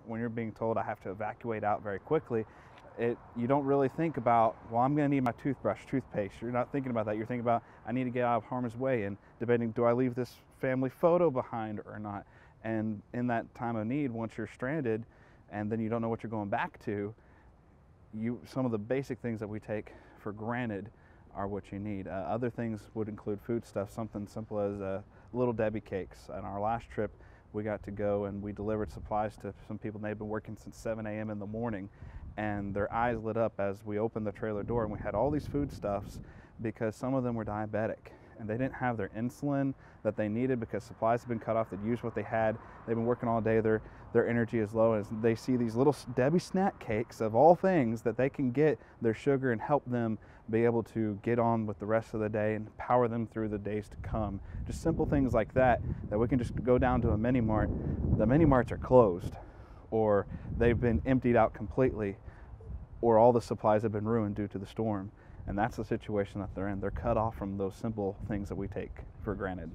when you're being told I have to evacuate out very quickly, you don't really think about, well, I'm going to need my toothbrush, toothpaste. You're not thinking about that. You're thinking about, I need to get out of harm's way, and debating, do I leave this family photo behind or not? And in that time of need, once you're stranded and then you don't know what you're going back to, some of the basic things that we take for granted are what you need. Other things would include food stuff, something simple as Little Debbie cakes. On our last trip, we got to go and we delivered supplies to some people, and they'd been working since 7 a.m. in the morning, and their eyes lit up as we opened the trailer door and we had all these foodstuffs, because some of them were diabetic and they didn't have their insulin that they needed because supplies have been cut off. They'd used what they had. They've been working all day. Their energy is low, and they see these little Debbie snack cakes of all things that they can get their sugar and help them be able to get on with the rest of the day and power them through the days to come. Just simple things like that we can just go down to a mini mart. The mini marts are closed, or they've been emptied out completely, or all the supplies have been ruined due to the storm. And that's the situation that they're in. They're cut off from those simple things that we take for granted.